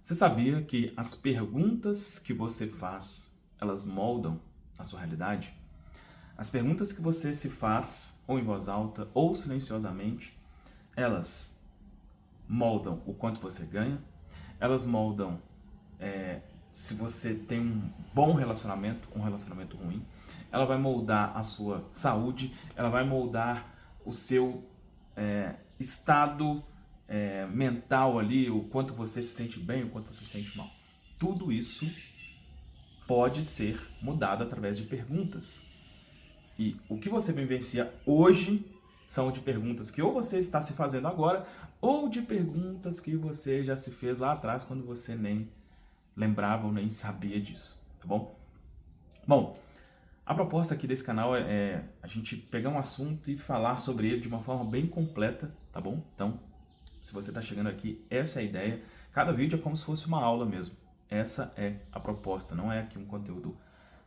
Você sabia que as perguntas que você faz, elas moldam a sua realidade? As perguntas que você se faz, ou em voz alta, ou silenciosamente, elas moldam o quanto você ganha, elas moldam se você tem um bom relacionamento, um relacionamento ruim, ela vai moldar a sua saúde, ela vai moldar o seu estado mental ali, o quanto você se sente bem, o quanto você se sente mal. Tudo isso pode ser mudado através de perguntas. E o que você vivencia hoje são de perguntas que ou você está se fazendo agora, ou de perguntas que você já se fez lá atrás quando você nem lembrava ou nem sabia disso, tá bom? Bom, a proposta aqui desse canal é a gente pegar um assunto e falar sobre ele de uma forma bem completa, tá bom? Então, se você está chegando aqui, essa é a ideia. Cada vídeo é como se fosse uma aula mesmo. Essa é a proposta, não é aqui um conteúdo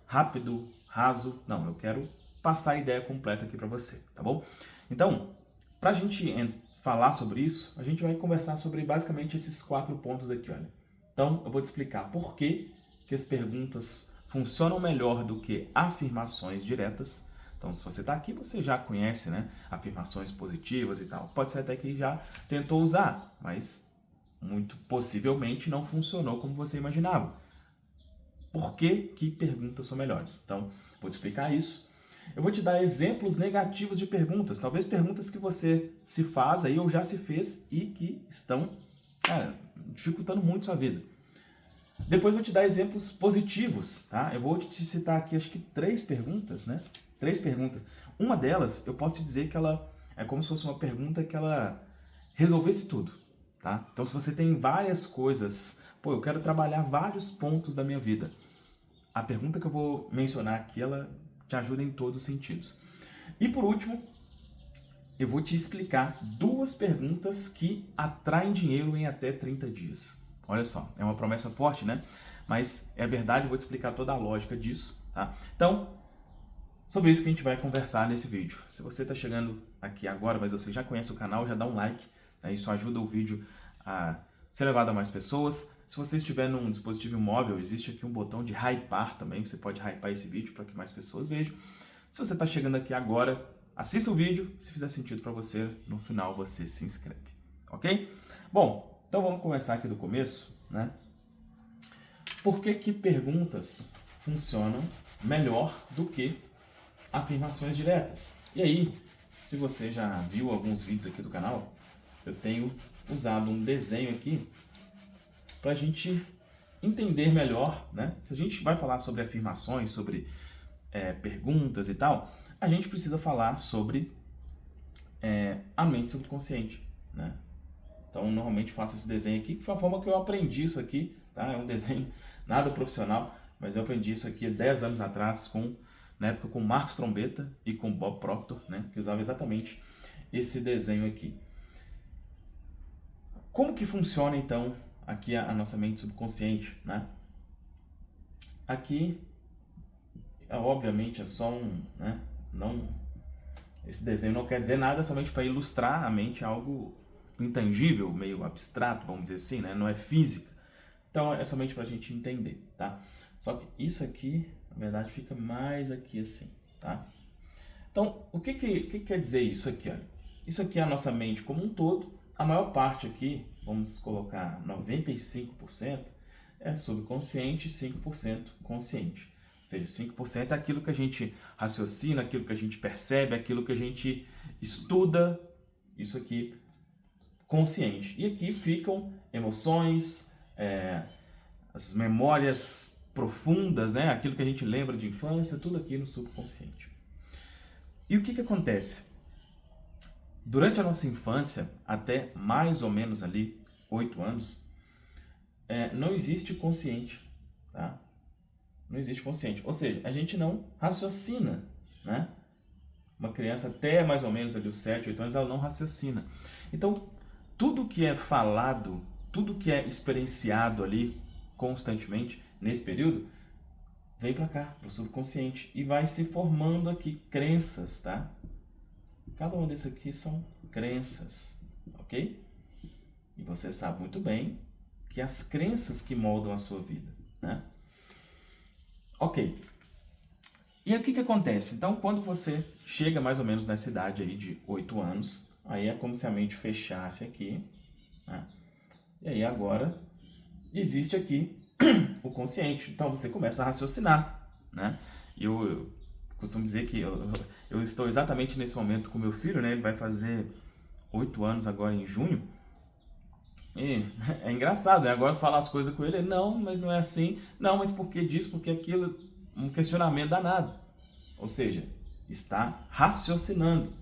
rápido, raso. Não, eu quero passar a ideia completa aqui para você, tá bom? Então, para a gente falar sobre isso, a gente vai conversar sobre basicamente esses 4 pontos aqui, olha. Então, eu vou te explicar por que as perguntas funcionam melhor do que afirmações diretas. Então, se você está aqui, você já conhece, né? Afirmações positivas e tal. Pode ser até que já tentou usar, mas muito possivelmente não funcionou como você imaginava. Por que perguntas são melhores? Então, vou te explicar isso. Eu vou te dar exemplos negativos de perguntas. Talvez perguntas que você se faz aí ou já se fez e que estão, dificultando muito sua vida. Depois eu vou te dar exemplos positivos, tá? Eu vou te citar aqui, acho que 3 perguntas, né? 3 perguntas. Uma delas, eu posso te dizer que ela é como se fosse uma pergunta que ela resolvesse tudo, tá? Então, se você tem várias coisas, eu quero trabalhar vários pontos da minha vida. A pergunta que eu vou mencionar aqui, ela te ajuda em todos os sentidos. E por último, eu vou te explicar 2 perguntas que atraem dinheiro em até 30 dias. Olha só, é uma promessa forte, né? Mas é verdade, eu vou te explicar toda a lógica disso, tá? Então, sobre isso que a gente vai conversar nesse vídeo. Se você está chegando aqui agora, mas você já conhece o canal, já dá um like, né? Isso ajuda o vídeo a ser levado a mais pessoas. Se você estiver num dispositivo móvel, existe aqui um botão de hypar também, você pode hypar esse vídeo para que mais pessoas vejam. Se você está chegando aqui agora, assista o vídeo, se fizer sentido para você, no final você se inscreve, ok? Bom, então vamos começar aqui do começo, né? Por que perguntas funcionam melhor do que afirmações diretas? E aí, se você já viu alguns vídeos aqui do canal, eu tenho usado um desenho aqui para a gente entender melhor, né? Se a gente vai falar sobre afirmações, sobre perguntas e tal, a gente precisa falar sobre a mente subconsciente, né? Então, normalmente faço esse desenho aqui, que foi a forma que eu aprendi isso aqui, tá? É um desenho nada profissional, mas eu aprendi isso aqui há 10 anos atrás, na época com Marcos Trombetta e com Bob Proctor, né? Que usava exatamente esse desenho aqui. Como que funciona, então, aqui a nossa mente subconsciente, né? Aqui, obviamente, é só né? Esse desenho não quer dizer nada, é somente para ilustrar a mente algo intangível, meio abstrato, vamos dizer assim, né? Não é física. Então é somente para a gente entender, tá? Só que isso aqui, na verdade, fica mais aqui assim, tá? Então, o que quer dizer isso aqui? Olha? Isso aqui é a nossa mente como um todo. A maior parte aqui, vamos colocar 95%, é subconsciente e 5% consciente. Ou seja, 5% é aquilo que a gente raciocina, aquilo que a gente percebe, aquilo que a gente estuda, isso aqui consciente. E aqui ficam emoções, as memórias profundas, né? Aquilo que a gente lembra de infância, tudo aqui no subconsciente. E o que acontece? Durante a nossa infância, até mais ou menos ali 8 anos, não existe consciente, tá? Não existe consciente. Ou seja, a gente não raciocina, né? Uma criança até mais ou menos ali os 7, 8 anos, ela não raciocina. Então, tudo que é falado, tudo que é experienciado ali constantemente nesse período, vem para cá, para o subconsciente, e vai se formando aqui crenças, tá? Cada uma desses aqui são crenças, ok? E você sabe muito bem que as crenças que moldam a sua vida, né? Ok. E aí o que acontece? Então, quando você chega mais ou menos nessa idade aí de 8 anos, aí é como se a mente fechasse aqui, né? E aí agora existe aqui o consciente. Então você começa a raciocinar, né? E eu costumo dizer que eu estou exatamente nesse momento com meu filho, né? Ele vai fazer 8 anos agora em junho. E é engraçado, né? Agora falar as coisas com ele, não, mas não é assim. Não, mas por que disso? Porque aquilo, um questionamento danado. Ou seja, está raciocinando,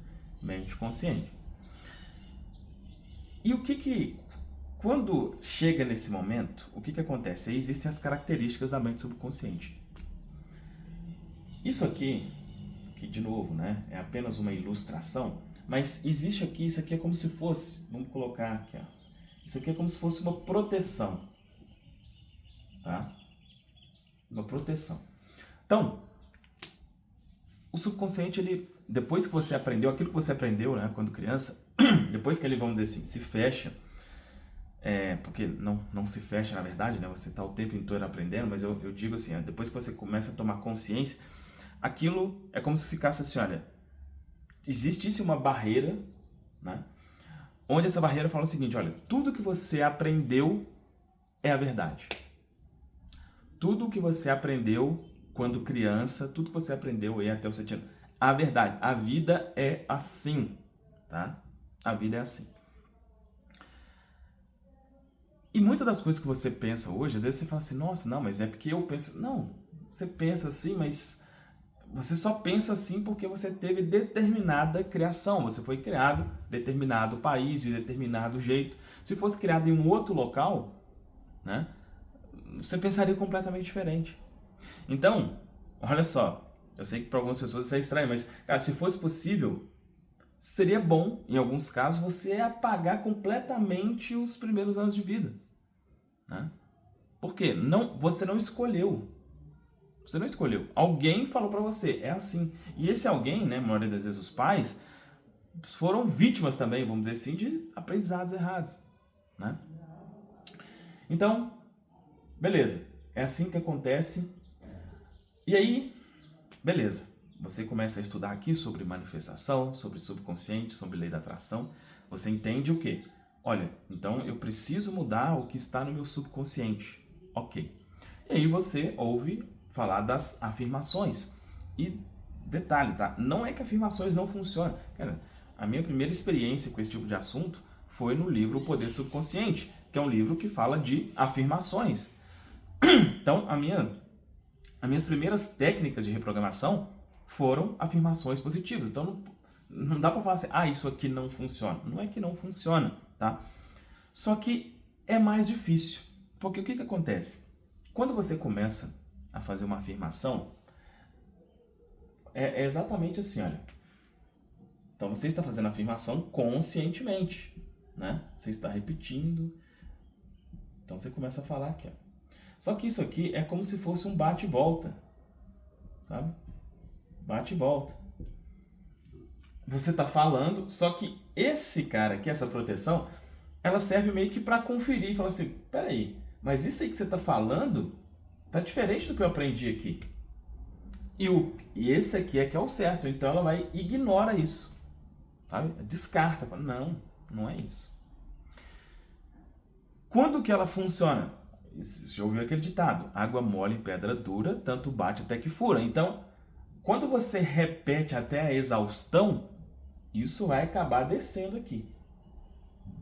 mente consciente. E quando chega nesse momento, o que acontece? Aí existem as características da mente subconsciente. Isso aqui, que de novo, né, é apenas uma ilustração, mas existe aqui, isso aqui é como se fosse, vamos colocar aqui, ó, isso aqui é como se fosse uma proteção, tá? Uma proteção. Então, o subconsciente, ele, depois que você aprendeu, aquilo que você aprendeu, né, quando criança, depois que ele, vamos dizer assim, se fecha, porque não se fecha na verdade, né, você está o tempo inteiro aprendendo, mas eu digo assim, depois que você começa a tomar consciência, aquilo é como se ficasse assim, olha, existisse uma barreira, né, onde essa barreira fala o seguinte, olha, tudo que você aprendeu é a verdade. Tudo que você aprendeu quando criança, tudo que você aprendeu aí até o 7 anos, a verdade, a vida é assim, tá? A vida é assim. E muitas das coisas que você pensa hoje, às vezes você fala assim, nossa, não, mas é porque eu penso... Não, você pensa assim, mas você só pensa assim porque você teve determinada criação. Você foi criado em determinado país, de determinado jeito. Se fosse criado em um outro local, né, você pensaria completamente diferente. Então, olha só, eu sei que para algumas pessoas isso é estranho, mas, cara, se fosse possível, seria bom, em alguns casos, você apagar completamente os primeiros anos de vida. Né? Por quê? Você não escolheu. Você não escolheu. Alguém falou para você, é assim. E esse alguém, né, a maioria das vezes os pais, foram vítimas também, vamos dizer assim, de aprendizados errados. Né? Então, beleza. É assim que acontece. E aí, beleza. Você começa a estudar aqui sobre manifestação, sobre subconsciente, sobre lei da atração. Você entende o quê? Olha, então eu preciso mudar o que está no meu subconsciente. Ok. E aí você ouve falar das afirmações. E detalhe, tá? Não é que afirmações não funcionam. Cara, a minha primeira experiência com esse tipo de assunto foi no livro O Poder do Subconsciente, que é um livro que fala de afirmações. Então, as minhas primeiras técnicas de reprogramação foram afirmações positivas. Então, não dá para falar assim, isso aqui não funciona. Não é que não funciona, tá? Só que é mais difícil. Porque o que acontece? Quando você começa a fazer uma afirmação, é exatamente assim, olha. Então, você está fazendo a afirmação conscientemente, né? Você está repetindo. Então, você começa a falar aqui, ó. Só que isso aqui é como se fosse um bate e volta, sabe? Bate e volta. Você está falando, só que esse cara aqui, essa proteção, ela serve meio que para conferir e falar assim, peraí, mas isso aí que você está falando tá diferente do que eu aprendi aqui. E esse aqui é que é o certo, então ela vai ignora isso, sabe? Descarta, fala, não é isso. Quando que ela funciona? Você já ouviu aquele ditado, água mole em pedra dura, tanto bate até que fura. Então, quando você repete até a exaustão, isso vai acabar descendo aqui,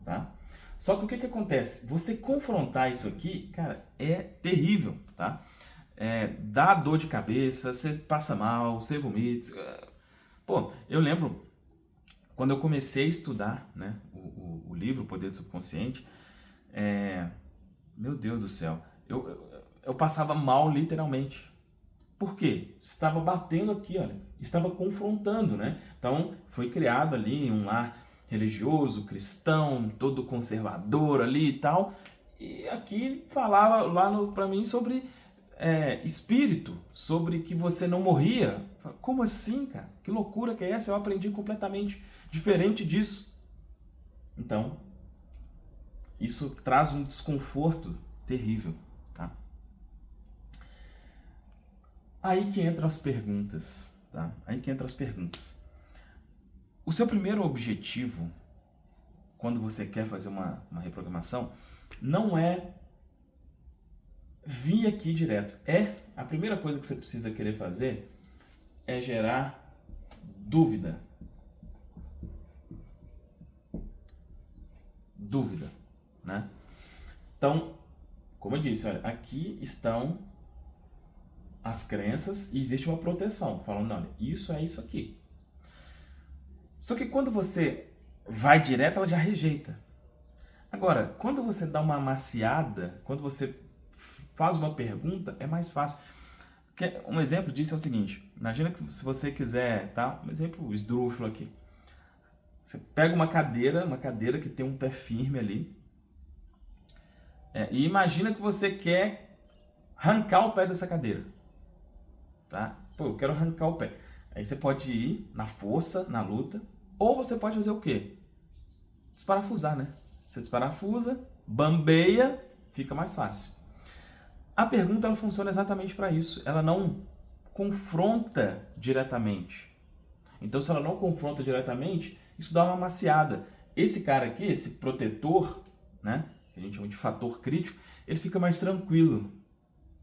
tá? Só que o que acontece? Você confrontar isso aqui, cara, é terrível, tá? Dá dor de cabeça, você passa mal, você vomita. Pô, eu lembro quando eu comecei a estudar, né, o livro O Poder do Subconsciente, meu Deus do céu, eu passava mal literalmente. Por quê? Estava batendo aqui, olha, estava confrontando, né? Então, foi criado ali um lar religioso, cristão, todo conservador ali e tal, e aqui falava lá para mim sobre espírito, sobre que você não morria. Como assim, cara? Que loucura que é essa? Eu aprendi completamente diferente disso. Então, isso traz um desconforto terrível, tá? Aí que entram as perguntas, tá? Aí que entram as perguntas. O seu primeiro objetivo, quando você quer fazer uma reprogramação, não é vir aqui direto. A primeira coisa que você precisa querer fazer é gerar dúvida. Dúvida, né? Então, como eu disse, olha, aqui estão as crenças e existe uma proteção, falando, olha, isso é isso aqui. Só que quando você vai direto, ela já rejeita. Agora, quando você dá uma amaciada, quando você faz uma pergunta, é mais fácil. Um exemplo disso é o seguinte, imagina que se você quiser, tá? Um exemplo esdrúxulo aqui. Você pega uma cadeira que tem um pé firme ali, e imagina que você quer arrancar o pé dessa cadeira, tá? Pô, eu quero arrancar o pé. Aí você pode ir na força, na luta, ou você pode fazer o quê? Desparafusar, né? Você desparafusa, bambeia, fica mais fácil. A pergunta ela funciona exatamente para isso. Ela não confronta diretamente. Então, se ela não confronta diretamente, isso dá uma amaciada. Esse cara aqui, esse protetor, né, que a gente chama de fator crítico, ele fica mais tranquilo,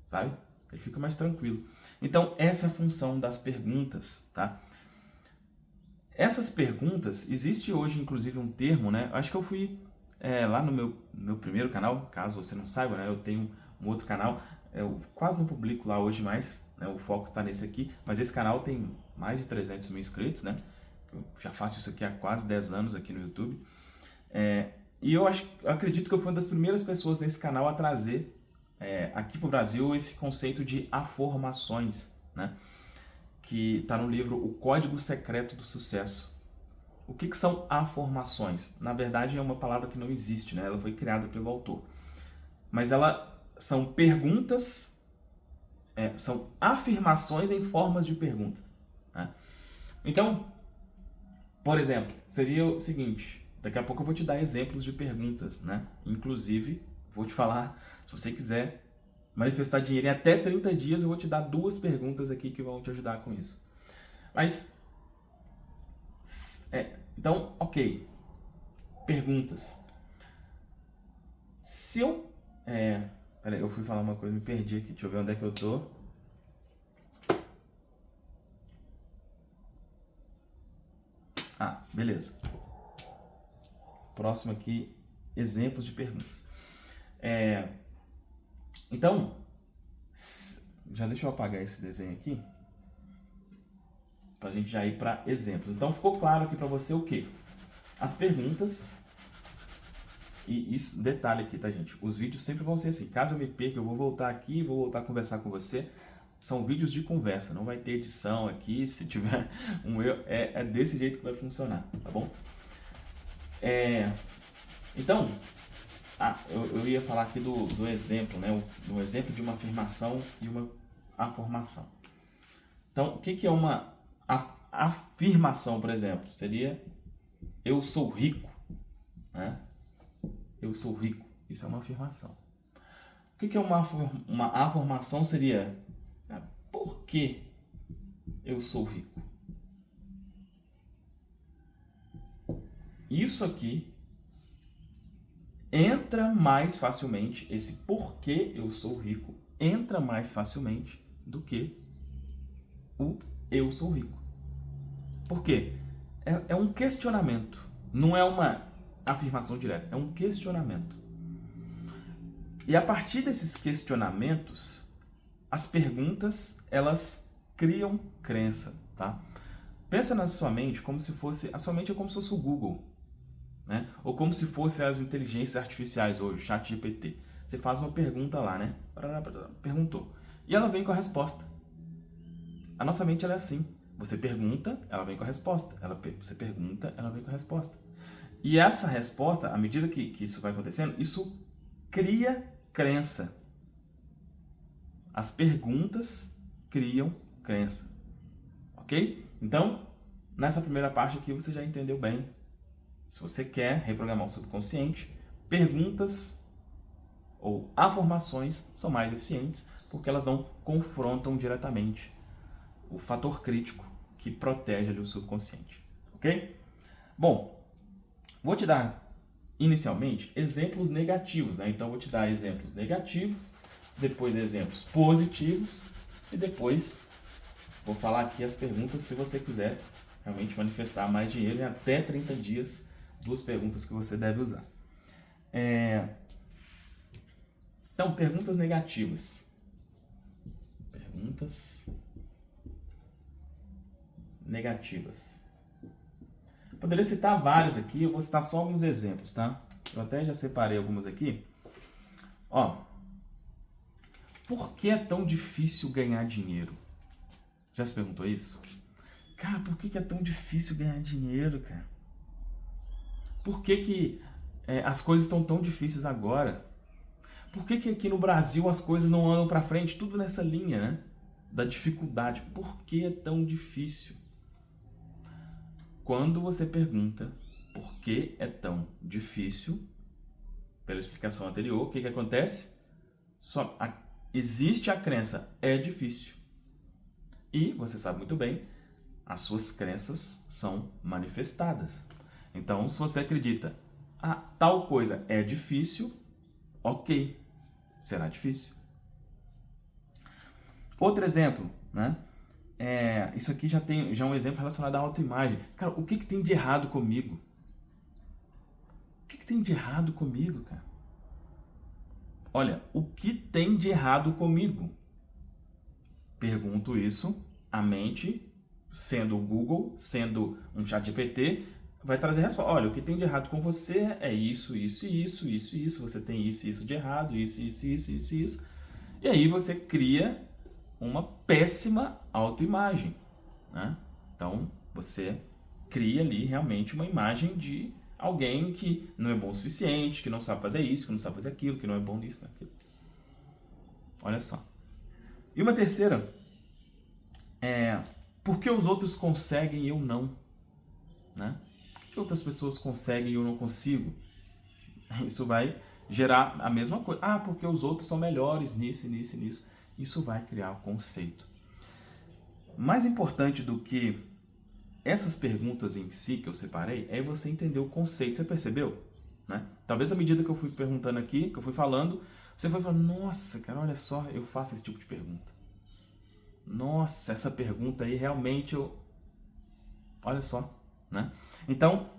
sabe? Ele fica mais tranquilo. Então, essa é a função das perguntas, tá? Essas perguntas, existe hoje, inclusive, um termo, né? Acho que eu fui lá no meu primeiro canal, caso você não saiba, né? Eu tenho um outro canal, eu quase não publico lá hoje mais, né? O foco está nesse aqui, mas esse canal tem mais de 300 mil inscritos, né? Eu já faço isso aqui há quase 10 anos aqui no YouTube. E eu acredito que eu fui uma das primeiras pessoas nesse canal a trazer aqui para o Brasil esse conceito de afirmações, né? Que está no livro O Código Secreto do Sucesso. O que são afirmações? Na verdade, é uma palavra que não existe, né? Ela foi criada pelo autor. Mas são perguntas, são afirmações em formas de pergunta, né? Então, por exemplo, seria o seguinte, daqui a pouco eu vou te dar exemplos de perguntas, né? Inclusive, vou te falar, se você quiser manifestar dinheiro em até 30 dias, eu vou te dar 2 perguntas aqui que vão te ajudar com isso. Mas, então, ok. Perguntas. Se eu... peraí, eu fui falar uma coisa, me perdi aqui. Deixa eu ver onde é que eu tô. Beleza. Próximo aqui, exemplos de perguntas. Então, já deixa eu apagar esse desenho aqui, pra gente já ir para exemplos. Então, ficou claro aqui para você o quê? As perguntas, e isso, detalhe aqui, tá, gente? Os vídeos sempre vão ser assim. Caso eu me perca, eu vou voltar aqui, vou voltar a conversar com você. São vídeos de conversa, não vai ter edição aqui. Se tiver um erro, é desse jeito que vai funcionar, tá bom? Então, eu ia falar aqui do exemplo, né? Do exemplo de uma afirmação e uma afirmação. Então, o que é uma afirmação, por exemplo? Seria, eu sou rico, né? Eu sou rico. Isso é uma afirmação. O que é uma afirmação? Seria, por que eu sou rico? Isso aqui entra mais facilmente, esse porquê eu sou rico entra mais facilmente do que o eu sou rico. Por quê? É um questionamento, não é uma afirmação direta, é um questionamento. E a partir desses questionamentos, as perguntas, elas criam crença, tá? Pensa na sua mente como se fosse, a sua mente é como se fosse o Google, né? Ou como se fosse as inteligências artificiais hoje, ChatGPT. Você faz uma pergunta lá, né? Perguntou. E ela vem com a resposta. A nossa mente ela é assim. Você pergunta, ela vem com a resposta. Você pergunta, ela vem com a resposta. E essa resposta, à medida que isso vai acontecendo, isso cria crença. As perguntas criam crença. Ok? Então, nessa primeira parte aqui você já entendeu bem. Se você quer reprogramar o subconsciente, perguntas ou afirmações são mais eficientes porque elas não confrontam diretamente o fator crítico que protege ali o subconsciente, ok? Bom, vou te dar inicialmente exemplos negativos, né? Então vou te dar exemplos negativos, depois exemplos positivos e depois vou falar aqui as perguntas se você quiser realmente manifestar mais dinheiro em até 30 dias, 2 perguntas que você deve usar. Então, perguntas negativas. Perguntas negativas. Poderia citar várias aqui, eu vou citar só alguns exemplos, tá? Eu até já separei algumas aqui. Ó, por que é tão difícil ganhar dinheiro? Já se perguntou isso? Cara, por que é tão difícil ganhar dinheiro, cara? Por que as coisas estão tão difíceis agora? Por que aqui no Brasil as coisas não andam para frente? Tudo nessa linha, né? Da dificuldade. Por que é tão difícil? Quando você pergunta por que é tão difícil, pela explicação anterior, o que acontece? Existe a crença, é difícil. E, você sabe muito bem, as suas crenças são manifestadas. Então, se você acredita, tal coisa é difícil, ok, será difícil. Outro exemplo, né? Isso aqui já é um exemplo relacionado à autoimagem. Cara, o que tem de errado comigo? O que tem de errado comigo, cara? Olha, o que tem de errado comigo? Pergunto isso, a mente, sendo o Google, sendo um ChatGPT, vai trazer a resposta. Olha, o que tem de errado com você é isso, isso, isso, isso, isso. Você tem isso, isso de errado, isso, isso, isso, isso, isso. E aí você cria uma péssima autoimagem, né? Então, você cria ali realmente uma imagem de alguém que não é bom o suficiente, que não sabe fazer isso, que não sabe fazer aquilo, que não é bom nisso, naquilo. Olha só. E uma terceira por que os outros conseguem e eu não? Né? Por que outras pessoas conseguem e eu não consigo? Isso vai gerar a mesma coisa. Porque os outros são melhores nisso, nisso e nisso. Isso vai criar o conceito. Mais importante do que essas perguntas em si que eu separei é você entender o conceito. Você percebeu? Né? Talvez à medida que eu fui perguntando aqui, que eu fui falando, você foi falando, nossa, cara, olha só, eu faço esse tipo de pergunta. Nossa, essa pergunta aí realmente eu... Olha só, né? Então,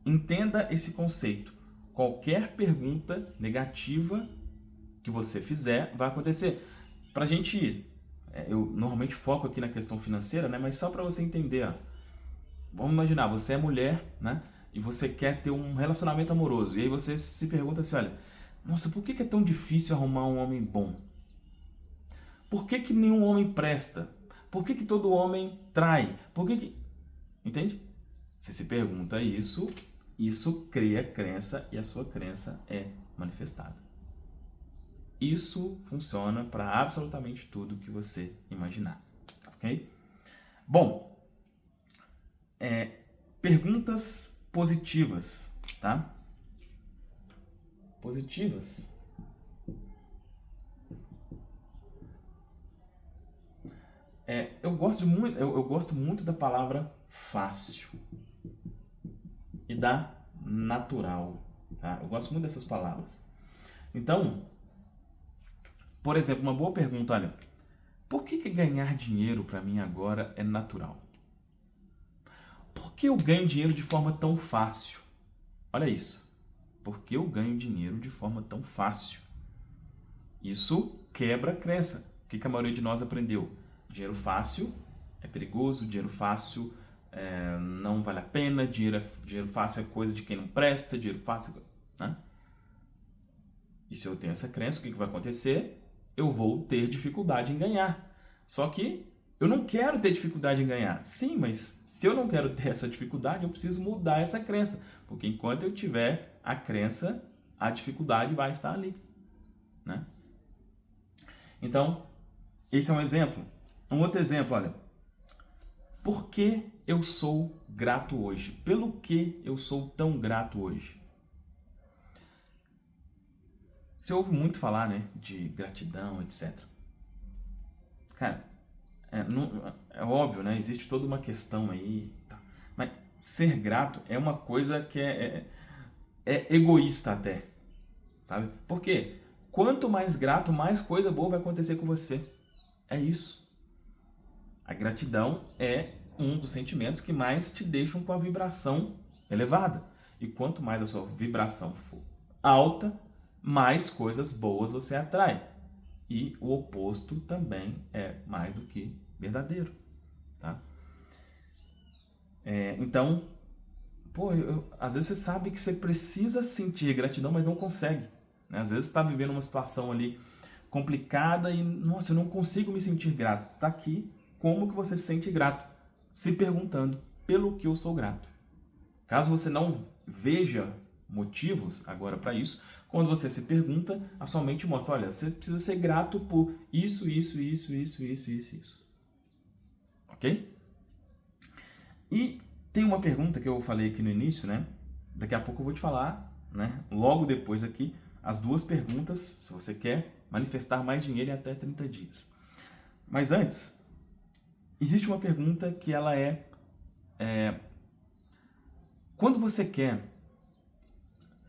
entenda esse conceito. Qualquer pergunta negativa que você fizer vai acontecer. Pra gente... eu normalmente foco aqui na questão financeira, né? Mas só para você entender, ó. Vamos imaginar, você é mulher, né? E você quer ter um relacionamento amoroso. E aí você se pergunta assim, olha, nossa, por que é tão difícil arrumar um homem bom? Por que nenhum homem presta? Por que todo homem trai? Entende? Você se pergunta isso cria crença e a sua crença é manifestada. Isso funciona para absolutamente tudo que você imaginar, ok? Bom, perguntas positivas, tá? Positivas. Eu gosto muito da palavra fácil e da natural, tá? Eu gosto muito dessas palavras. Então, por exemplo, uma boa pergunta, olha, por que ganhar dinheiro para mim agora é natural? Por que eu ganho dinheiro de forma tão fácil? Olha isso. Por que eu ganho dinheiro de forma tão fácil? Isso quebra a crença. O que a maioria de nós aprendeu? Dinheiro fácil é perigoso, dinheiro fácil não vale a pena, dinheiro fácil é coisa de quem não presta, dinheiro fácil... Né? E se eu tenho essa crença, o que vai acontecer? Eu vou ter dificuldade em ganhar. Só que eu não quero ter dificuldade em ganhar. Sim, mas se eu não quero ter essa dificuldade, eu preciso mudar essa crença. Porque enquanto eu tiver a crença, a dificuldade vai estar ali. Né? Então, esse é um exemplo. Um outro exemplo, olha. Por que eu sou grato hoje? Pelo que eu sou tão grato hoje? Você ouve muito falar, né, de gratidão, etc. Cara, é óbvio, né? Existe toda uma questão aí, tá? Mas ser grato é uma coisa que é egoísta até, sabe? Por quê? Quanto mais grato, mais coisa boa vai acontecer com você. É isso. A gratidão é um dos sentimentos que mais te deixam com a vibração elevada. E quanto mais a sua vibração for alta, mais coisas boas você atrai. E o oposto também é mais do que verdadeiro, tá? Então, pô, às vezes você sabe que você precisa sentir gratidão, mas não consegue, né? Às vezes você está vivendo uma situação ali complicada e, nossa, eu não consigo me sentir grato. Tá aqui como que você se sente grato, se perguntando pelo que eu sou grato. Caso você não veja motivos agora para isso, quando você se pergunta, a sua mente mostra, olha, você precisa ser grato por isso, isso, isso, isso, isso, isso, isso. Ok? E tem uma pergunta que eu falei aqui no início, né? Daqui a pouco eu vou te falar, né? Logo depois aqui, as duas perguntas, se você quer manifestar mais dinheiro em até 30 dias. Mas antes, existe uma pergunta que ela quando você quer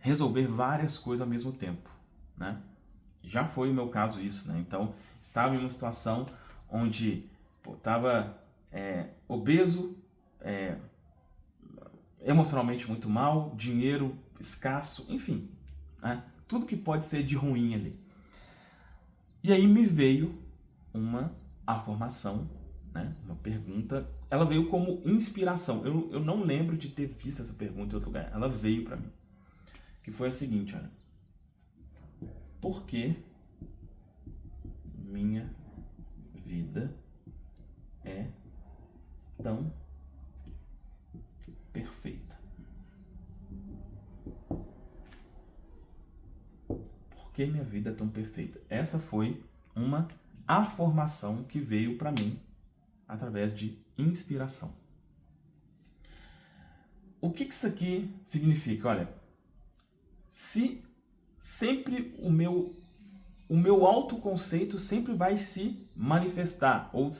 resolver várias coisas ao mesmo tempo, né? Já foi o meu caso isso, né? Então, estava em uma situação onde estava obeso, emocionalmente muito mal, dinheiro escasso, enfim, né? Tudo que pode ser de ruim ali. E aí me veio uma afirmação, né? Uma pergunta, ela veio como inspiração. Eu não lembro de ter visto essa pergunta em outro lugar, ela veio para mim. Que foi a seguinte, olha. Por que minha vida é tão perfeita? Por que minha vida é tão perfeita? Essa foi uma afirmação que veio para mim através de inspiração. O que isso aqui significa? Olha, se sempre o meu autoconceito sempre vai se manifestar, ou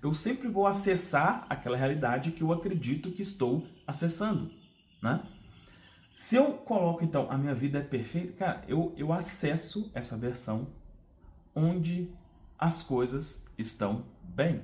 eu sempre vou acessar aquela realidade que eu acredito que estou acessando, né? Se eu coloco, então, a minha vida é perfeita, cara, eu acesso essa versão onde as coisas estão bem.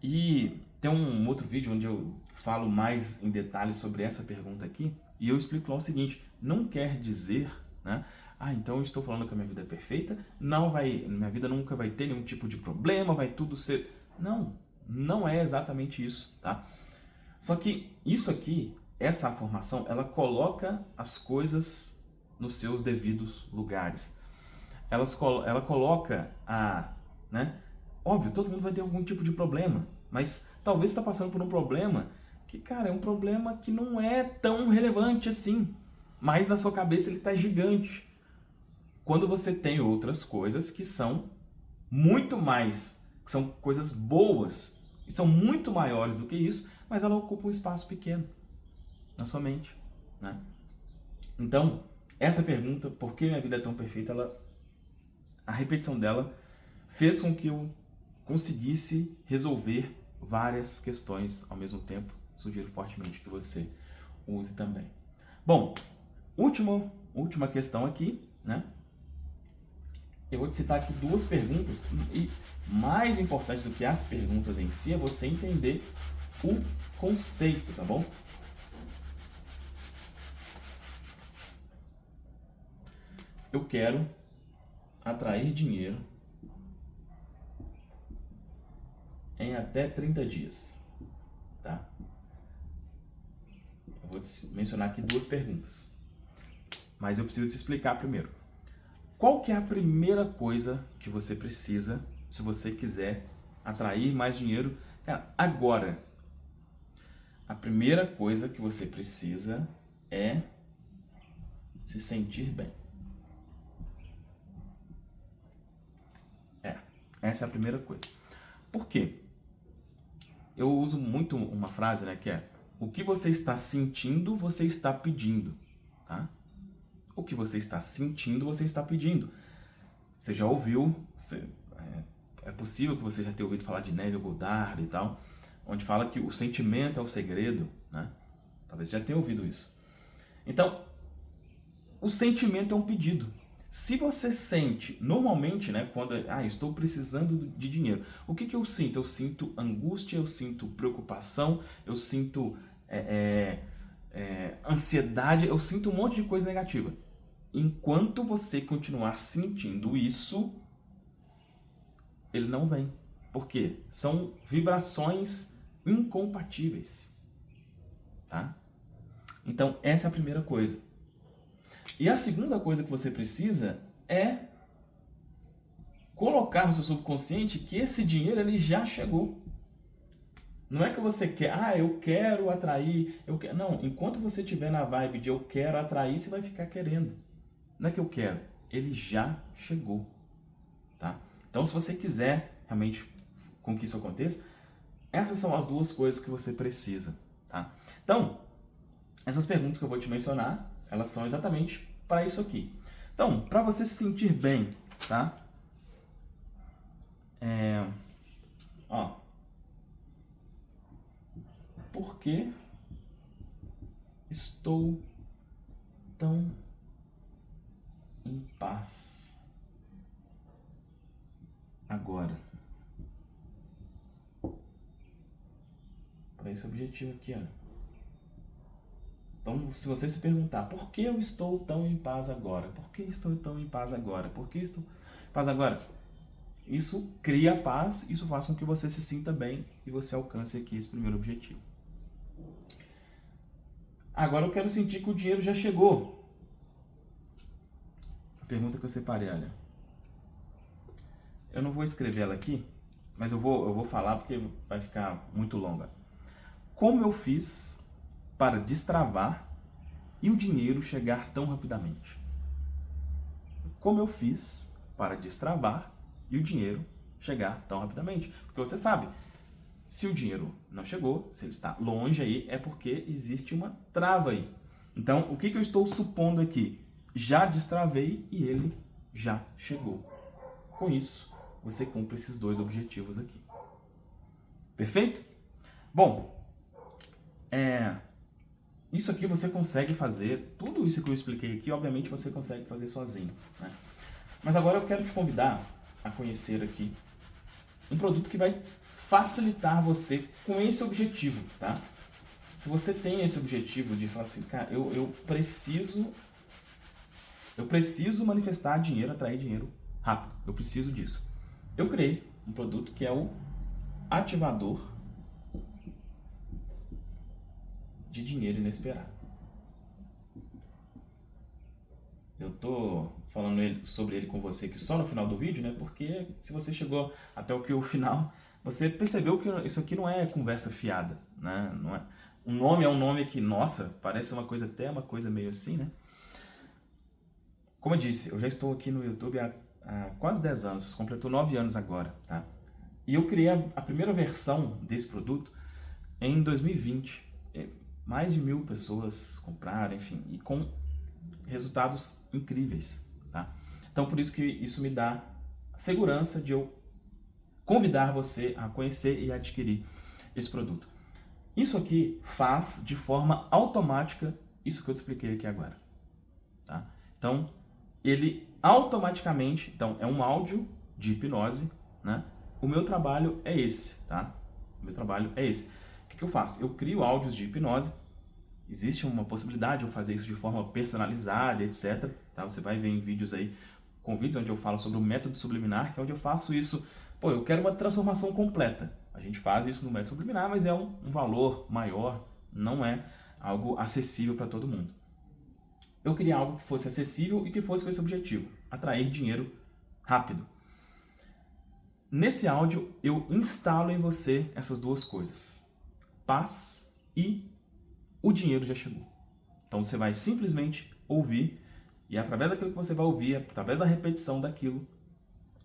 E tem um outro vídeo onde eu falo mais em detalhes sobre essa pergunta aqui, e eu explico lá o seguinte, não quer dizer, né? Então eu estou falando que a minha vida é perfeita, minha vida nunca vai ter nenhum tipo de problema, vai tudo ser... Não, não é exatamente isso, tá? Só que isso aqui, essa afirmação, ela coloca as coisas nos seus devidos lugares. Ela coloca né? Óbvio, todo mundo vai ter algum tipo de problema, mas talvez você está passando por um problema que, cara, é um problema que não é tão relevante assim, mas na sua cabeça ele está gigante. Quando você tem outras coisas que são muito mais, que são coisas boas, e são muito maiores do que isso, mas ela ocupa um espaço pequeno na sua mente, né? Então, essa pergunta, por que minha vida é tão perfeita, a repetição dela fez com que eu conseguisse resolver várias questões ao mesmo tempo. Sugiro fortemente que você use também. Bom, última questão aqui, né? Eu vou te citar aqui duas perguntas e mais importante do que as perguntas em si é você entender o conceito, tá bom? Eu quero atrair dinheiro em até 30 dias, tá? Eu vou te mencionar aqui duas perguntas, mas eu preciso te explicar primeiro. Qual que é a primeira coisa que você precisa se você quiser atrair mais dinheiro? Cara, agora, a primeira coisa que você precisa é se sentir bem. Essa é a primeira coisa. Por quê? Eu uso muito uma frase, né, que é: o que você está sentindo, você está pedindo, tá? O que você está sentindo, você está pedindo. Você já ouviu, é possível que você já tenha ouvido falar de Neville Goddard e tal, onde fala que o sentimento é o segredo, né? Talvez já tenha ouvido isso. Então, o sentimento é um pedido. Se você sente, normalmente, né, quando estou precisando de dinheiro, o que eu sinto? Eu sinto angústia, eu sinto preocupação, eu sinto ansiedade, eu sinto um monte de coisa negativa. Enquanto você continuar sentindo isso, ele não vem. Por quê? São vibrações incompatíveis. Tá? Então, essa é a primeira coisa. E a segunda coisa que você precisa é colocar no seu subconsciente que esse dinheiro ele já chegou. Não é que você quer, eu quero atrair, eu quero. Não, enquanto você estiver na vibe de eu quero atrair, você vai ficar querendo. Não é que eu quero, ele já chegou. Tá? Então, se você quiser realmente com que isso aconteça, essas são as duas coisas que você precisa. Tá? Então, essas perguntas que eu vou te mencionar, elas são exatamente para isso aqui. Então, para você se sentir bem, tá? Por que estou tão em paz agora? Para esse objetivo aqui, ó. Então, se você se perguntar, por que eu estou tão em paz agora? Por que estou tão em paz agora? Por que estou em paz agora? Isso cria paz, isso faz com que você se sinta bem e você alcance aqui esse primeiro objetivo. Agora eu quero sentir que o dinheiro já chegou. A pergunta que eu separei, olha. Eu não vou escrever ela aqui, mas eu vou falar porque vai ficar muito longa. Como eu fiz para destravar e o dinheiro chegar tão rapidamente? Como eu fiz para destravar e o dinheiro chegar tão rapidamente? Porque você sabe, se o dinheiro não chegou, se ele está longe aí, é porque existe uma trava aí. Então, o que eu estou supondo aqui? Já destravei e ele já chegou. Com isso, você cumpre esses dois objetivos aqui. Perfeito? Bom, isso aqui você consegue fazer, tudo isso que eu expliquei aqui, obviamente você consegue fazer sozinho, né? Mas agora eu quero te convidar a conhecer aqui um produto que vai facilitar você com esse objetivo, tá? Se você tem esse objetivo de falar assim, cara, eu preciso manifestar dinheiro, atrair dinheiro rápido, eu preciso disso. Eu criei um produto que é o ativador de dinheiro inesperado. Eu tô falando sobre ele com você aqui só no final do vídeo, né? Porque se você chegou até o final, você percebeu que isso aqui não é conversa fiada, né? Não é. O nome é um nome que, nossa, parece uma coisa meio assim, né? Como eu disse, eu já estou aqui no YouTube há quase 10 anos, completou 9 anos agora, tá? E eu criei a primeira versão desse produto em 2020. Mais de 1.000 pessoas compraram, enfim, e com resultados incríveis, tá? Então, por isso que isso me dá segurança de eu convidar você a conhecer e adquirir esse produto. Isso aqui faz de forma automática isso que eu te expliquei aqui agora, tá? Então, ele automaticamente, então, é um áudio de hipnose, né? O meu trabalho é esse, tá? O meu trabalho é esse. O que eu faço? Eu crio áudios de hipnose. Existe uma possibilidade de eu fazer isso de forma personalizada, etc. Tá? Você vai ver em vídeos aí, com vídeos onde eu falo sobre o método subliminar, que é onde eu faço isso. Pô, eu quero uma transformação completa. A gente faz isso no método subliminar, mas é um valor maior, não é algo acessível para todo mundo. Eu queria algo que fosse acessível e que fosse com esse objetivo, atrair dinheiro rápido. Nesse áudio, eu instalo em você essas duas coisas: paz e o dinheiro já chegou. Então você vai simplesmente ouvir e através daquilo que você vai ouvir, através da repetição daquilo,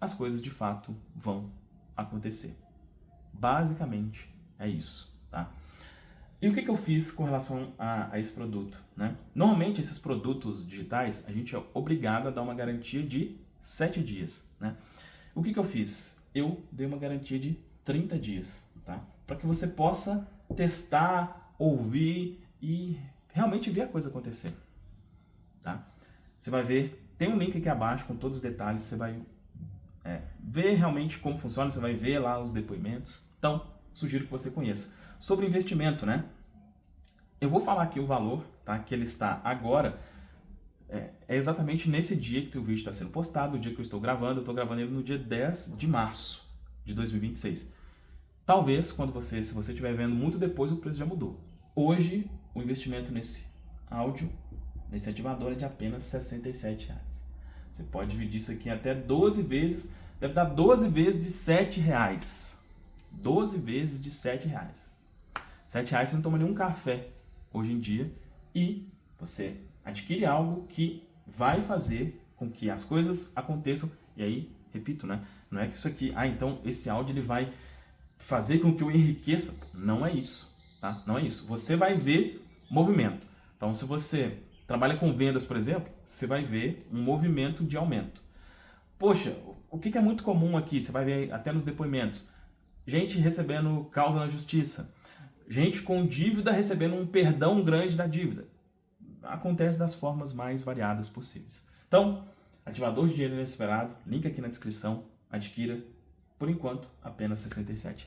as coisas de fato vão acontecer. Basicamente é isso, tá? E o que eu fiz com relação a esse produto, né? Normalmente, esses produtos digitais, a gente é obrigado a dar uma garantia de 7 dias, né? O que eu fiz? Eu dei uma garantia de 30 dias, tá? Para que você possa testar, ouvir e realmente ver a coisa acontecer, tá? Você vai ver, tem um link aqui abaixo com todos os detalhes, você vai ver realmente como funciona, você vai ver lá os depoimentos. Então, sugiro que você conheça. Sobre investimento, né? Eu vou falar aqui o valor, tá? Que ele está agora, é exatamente nesse dia que o vídeo está sendo postado, o dia que eu estou gravando. Eu estou gravando ele no dia 10 de março de 2026. Talvez, se você estiver vendo muito depois, o preço já mudou. Hoje, o investimento nesse áudio, nesse ativador, é de apenas R$ 67. Você pode dividir isso aqui em até 12 vezes, deve dar 12 vezes de R$ 7. 12 vezes de R$ 7. R$ 7 você não toma nenhum café hoje em dia e você adquire algo que vai fazer com que as coisas aconteçam. E aí, repito, né? Não é que isso aqui, então esse áudio ele vai fazer com que eu enriqueça. Não é isso, tá? Não é isso. Você vai ver movimento. Então, se você trabalha com vendas, por exemplo, você vai ver um movimento de aumento. Poxa, o que é muito comum aqui? Você vai ver até nos depoimentos. Gente recebendo causa na justiça. Gente com dívida recebendo um perdão grande da dívida. Acontece das formas mais variadas possíveis. Então, ativador de dinheiro inesperado, link aqui na descrição, adquira, por enquanto, apenas R$ 67.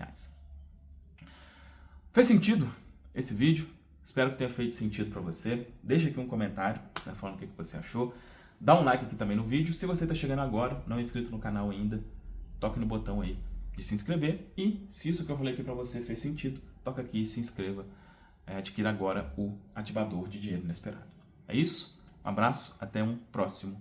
Fez sentido esse vídeo? Espero que tenha feito sentido para você. Deixa aqui um comentário, né, falando o que você achou. Dá um like aqui também no vídeo. Se você está chegando agora, não é inscrito no canal ainda, toque no botão aí de se inscrever. E se isso que eu falei aqui para você fez sentido, toca aqui e se inscreva. Adquira agora o ativador de dinheiro inesperado. É isso? Um abraço, até um próximo